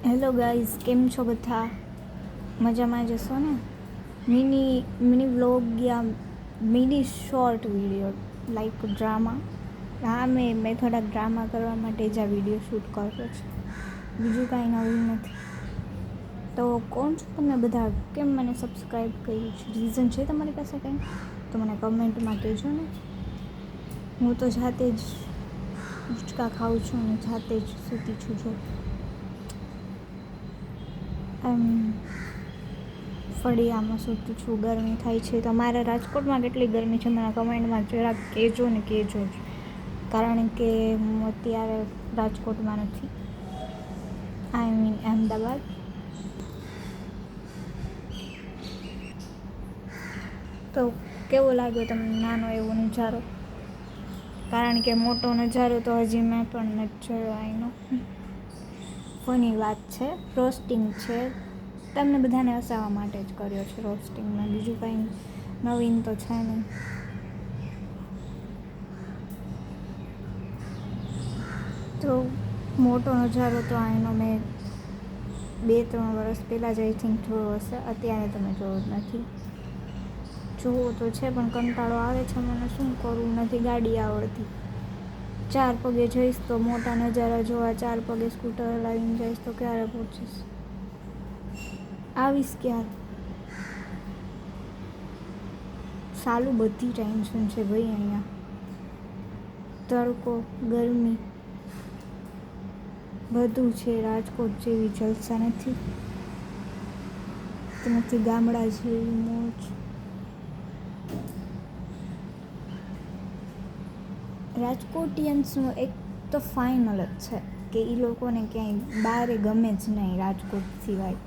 Hello guys, કેમ છો બધા? મજામાં જશો ને? મિની વ્લોગ યા mini short video like drama. હા, મેં થોડાક ડ્રામા કરવા માટે જ આ વિડીયો શૂટ કર્યો છે. બીજું કાંઈ નવું નથી. તો કોણ છો તમે બધા? કેમ મને સબસ્ક્રાઈબ કર્યું છે? રીઝન છે તમારી પાસે કંઈ? તો મને કમેન્ટમાં કહેજો ને. હું તો જાતે જ ઉચકા ખાઉં છું અને જાતે જ સૂતી છું. જો ફળિયામાં સૂતી છું. ગરમી થાય છે. તમારા રાજકોટમાં કેટલી ગરમી છે મને કમેન્ટમાં જરાક કહેજો ને કહેજો જ. કારણ કે હું અત્યારે રાજકોટમાં નથી, આઈ મીન અમદાવાદ. તો કેવો લાગ્યો તમને નાનો એવો નજારો? કારણ કે મોટો નજારો તો હજી મેં પણ નથી જોયો. આઈનો ફની વાત છે, રોસ્ટિંગ છે. તમને બધાને હસાવવા માટે જ કર્યો છે રોસ્ટિંગમાં, બીજું કાંઈ નવીન તો છે નહીં. તો મોટો નજારો તો આનો મેં 2-3 વર્ષ પહેલાં જ આઈ થિંક જોયો હશે. અત્યારે તમે જોયો જ નથી. જોવો તો છે પણ કંટાળો આવે છે મને. શું કરવું? નથી ગાડી આવડતી. 4 પગે જઈશ તો મોટા નજારા જોવા, 4 પગે સ્કૂટર હલાવીને જઈશ તો ક્યારે પહોંચીશ? આવીશ ક્યારે? સાલું બધી ટેન્શન છે ભાઈ અહીંયા. તડકો, ગરમી બધું છે. રાજકોટ જેવી જલસા નથી. ગામડા જેવી મોજ. રાજકોટિયન્સનું એક તો ફાઇનલ જ છે કે એ લોકોને ક્યાંય બહાર ગમે જ નહીં રાજકોટ સિવાય.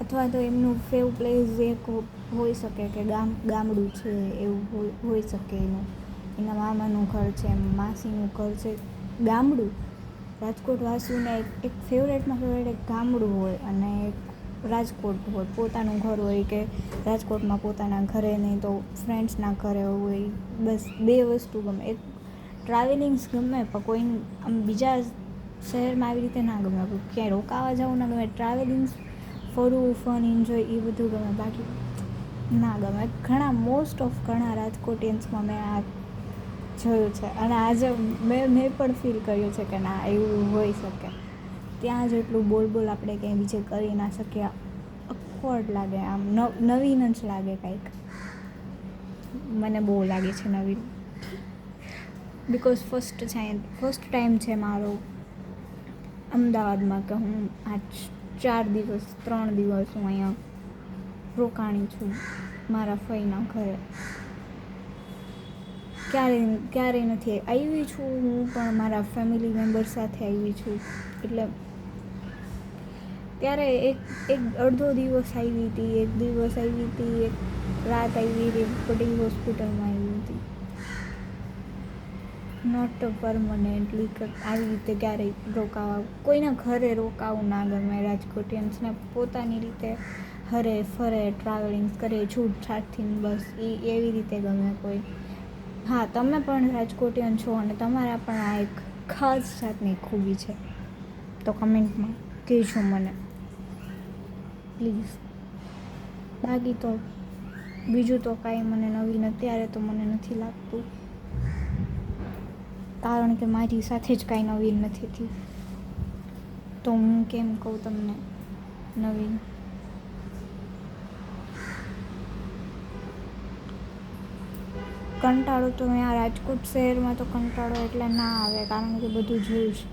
અથવા તો એમનું ફેવ પ્લેસ એક હોઈ શકે કે ગામડું છે, એવું હોઈ શકે. એના મામાનું ઘર છે, માસીનું ઘર છે. ગામડું રાજકોટવાસીઓને એક ફેવરેટમાં ફેવરેટ એક ગામડું હોય અને એક રાજકોટ હોય, પોતાનું ઘર હોય. કે રાજકોટમાં પોતાના ઘરે નહીં તો ફ્રેન્ડ્સના ઘરે હોય. બસ 2 વસ્તુ ગમે. એક ટ્રાવેલિંગ્સ ગમે, પણ કોઈ આમ બીજા શહેરમાં આવી રીતે ના ગમે. ક્યાંય રોકાવા જવું ના ગમે. ટ્રાવેલિંગ્સ, ફરવું, ફન, એન્જોય એ બધું ગમે, બાકી ના ગમે. ઘણા રાજકોટિયન્સમાં મેં આ જોયું છે અને આજે મેં પણ ફીલ કર્યું છે કે ના, એવું હોઈ શકે. ત્યાં જ એટલું બોલ આપણે ક્યાંય બીજે કરી ના શકીએ. ઓકવર્ડ લાગે, આમ નવીન જ લાગે કાંઈક. મને બહુ લાગે છે નવીન, બિકોઝ ફર્સ્ટ ટાઈમ છે મારો અમદાવાદમાં કે હું આ 3 દિવસ હું અહીંયા રોકાણી છું મારા ફઈના ઘરે. ક્યારેય નથી આવી છું હું, પણ મારા ફેમિલી મેમ્બર સાથે આવી છું. એટલે ત્યારે એક અડધો દિવસ આવી હતી, એક રાત આવી હતી. પટેલ હોસ્પિટલમાં આવી હતી. નોટ પરમનન્ટલી આવી રીતે ક્યારેય રોકાવા, કોઈના ઘરે રોકાવું ના ગમે. રાજકોટિયન્સને પોતાની રીતે હરે ફરે, ટ્રાવેલિંગ્સ કરે છૂટછાટથી, બસ એવી રીતે ગમે. કોઈ હા, તમે પણ રાજકોટિયન છો અને તમારા પણ આ એક ખાસ જાતની ખૂબી છે, તો કમેન્ટમાં કહેજો મને પ્લીઝ. બાકી તો બીજું તો કાંઈ મને નવીન અત્યારે તો મને નથી લાગતું, કારણ કે મારી સાથે જ કાંઈ નવીન નથી થયું. તો હું કેમ કહું તમને નવીન? કંટાળો તો અહીંયા રાજકોટ શહેરમાં તો કંટાળો એટલે ના આવે, કારણ કે બધું જોયું છે.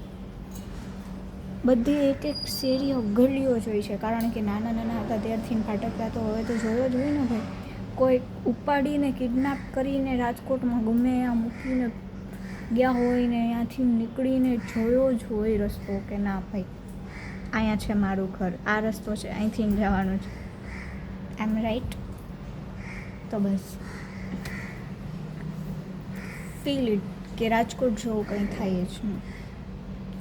બધી એક શેરીઓ, ગલીઓ જોઈ છે. કારણ કે નાના હતા ત્યારથી ભટકતા તો હવે તો જોયો જ હોય ને ભાઈ. કોઈ ઉપાડીને કિડનેપ કરીને રાજકોટમાં ગમે ત્યાં મૂકીને ગયા હોય ને ત્યાંથી નીકળીને જોયો જ હોય રસ્તો કે ના ભાઈ, અહીંયા છે મારું ઘર, આ રસ્તો છે, અહીંથી જવાનું છે. આઈ એમ રાઈટ? તો બસ ફીલ ઇટ કે રાજકોટ જેવું કંઈ થાય જ નહીં.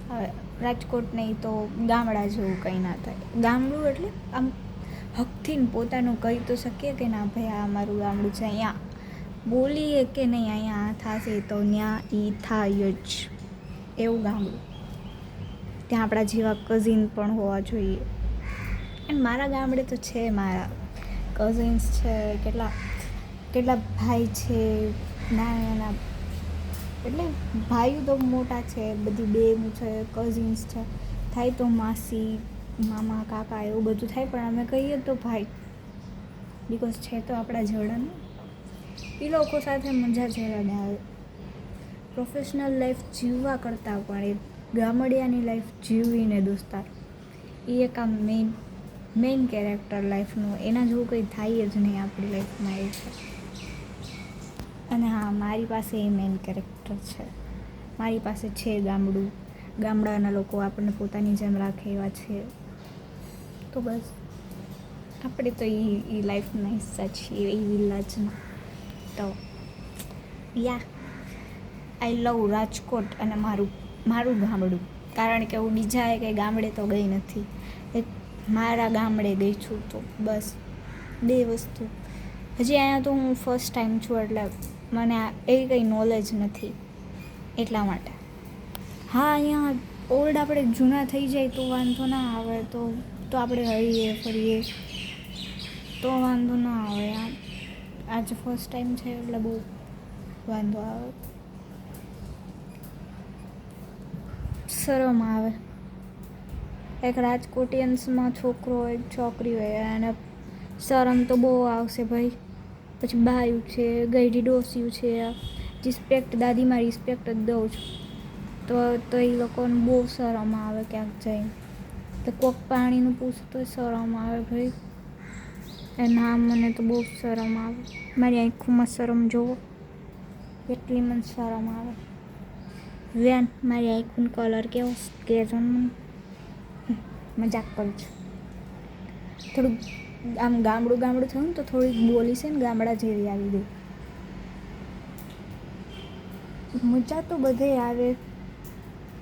હવે રાજકોટ નહીં તો ગામડા જેવું કંઈ ના થાય. ગામડું એટલે આમ હકથી પોતાનું કહી તો શકીએ કે ના ભાઈ આ અમારું ગામડું છે. અહીંયા બોલીએ કે નહીં અહીંયા આ થશે તો ત્યાં એ થાય જ, એવું ગામડું. ત્યાં આપણા જેવા કઝિન પણ હોવા જોઈએ. એન્ડ મારા ગામડે તો છે, મારા કઝિન્સ છે, કેટલા ભાઈ છે, નાના નાના, એટલે ભાઈઓ તો મોટા છે, બધી બેન છે, કઝિન્સ છે, થાય તો માસી, મામા, કાકા એવું બધું થાય, પણ અમે કહીએ તો ભાઈ, બિકોઝ છે તો આપણા જોડાને. એ લોકો સાથે મજા જ અલગ આવે. પ્રોફેશનલ લાઈફ જીવવા કરતાં પણ એ ગામડિયાની લાઈફ જીવીને દોસ્તાર, એ એક આમ મેઇન કેરેક્ટર લાઈફનું, એના જેવું કંઈ થાય જ નહીં આપણી લાઈફમાં. એ છે. અને હા, મારી પાસે એ મેઇન કેરેક્ટર છે. મારી પાસે છે ગામડું, ગામડાના લોકો આપણને પોતાની જેમ રાખે એવા છે. તો બસ આપણે તો એ લાઈફના હિસ્સા છીએ, એ વિલાજના. તો યા, આઈ લવ રાજકોટ અને મારું ગામડું. કારણ કે હું બીજા કંઈ ગામડે તો ગઈ નથી, મારા ગામડે ગઈ છું. તો બસ 2 વસ્તુ. હજી અહીંયા તો હું ફર્સ્ટ ટાઈમ છું, એટલે મને એવી કંઈ નોલેજ નથી, એટલા માટે. હા, અહીંયા ઓલ્ડ આપણે જૂના થઈ જાય તો વાંધો ના આવે, તો આપણે હરીએ ફરીએ તો વાંધો ના આવે. આજે ફર્સ્ટ ટાઈમ છે એટલે બહુ વાંધો આવે, શરમ આવે. એક રાજકોટિયન્સમાં છોકરો હોય, છોકરી હોય, અને શરમ તો બહુ આવશે ભાઈ. પછી બાયું છે, ગઈઢી ડોસ્યું છે, રિસ્પેક્ટ, દાદીમાં રિસ્પેક્ટ જ દઉં છું, તો એ લોકોને બહુ શરમ આવે ક્યાંક જઈને. તો કોક પાણીનું પૂછતું શરમ આવે ભાઈ. ના, મને તો બહુ શરમ આવે. મારી આંખોમાં શરમ જોવો, એટલી મને શરમ આવે. વેન મારી આંખોનો કલર કેવો કહેજો ને મને. મજાક કરું છું. થોડુંક આમ ગામડું થયું ને તો થોડીક બોલી છે ને ગામડા જેવી આવી ગઈ. મજા તો બધે આવે,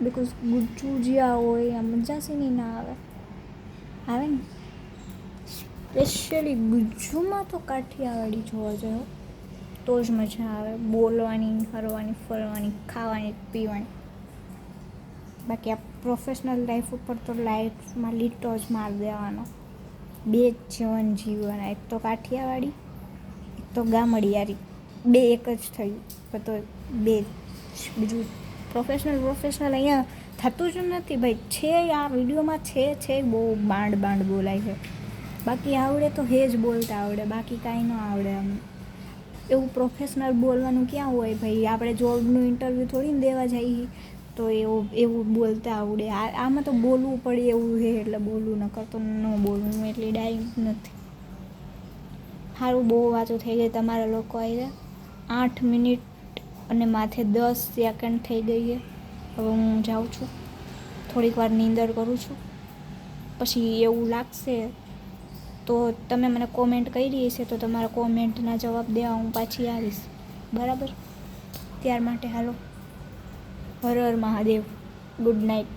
બિકોઝ ગુજ્જુ જ્યાં હોય આ મજા શેની ના આવે, આવે ને. સ્પેશિયલી ગુજ્જુમાં તો કાઠિયાવાડી જોવા જોઈએ, તો જ મજા આવે બોલવાની, હરવાની, ફરવાની, ખાવાની, પીવાની. બાકી આ પ્રોફેશનલ લાઈફ ઉપર તો લાઈફમાં લીટો જ મારી દેવાનો. 2 જ જીવન જીવવાના, એક તો કાઠિયાવાડી, એક તો ગામડિયારી. 2 એક જ થયું, તો 2 બીજું પ્રોફેશનલ અહીંયા થતું જ નથી ભાઈ. છે આ વિડીયોમાં છે બહુ બાંડ બોલાય છે, બાકી આવડે તો હે જ બોલતા આવડે, બાકી કાંઈ ન આવડે. આમ એવું પ્રોફેશનલ બોલવાનું ક્યાં હોય ભાઈ. આપણે જોબનું ઇન્ટરવ્યૂ થોડી ને દેવા જઈએ તો એવું બોલતા આવડે. આમાં તો બોલવું પડે એવું છે, એટલે બોલવું, ન કરતો ન બોલવું. હું એટલી ડાયરેક્ટ નથી. સારું, બહુ વાતો થઈ ગઈ તમારા લોકો આવી. 8 મિનિટ અને માથે 10 સેકન્ડ થઈ ગઈ છે. હવે હું જાઉં છું, થોડીક વાર નીંદર કરું છું. પછી એવું લાગશે તો તમે મને કોમેન્ટ કરી હશે તો તમારા કોમેન્ટના જવાબ દેવા હું પાછી આવીશ, બરાબર? ત્યાર માટે હાલો, હર હર મહાદેવ, ગુડ નાઇટ.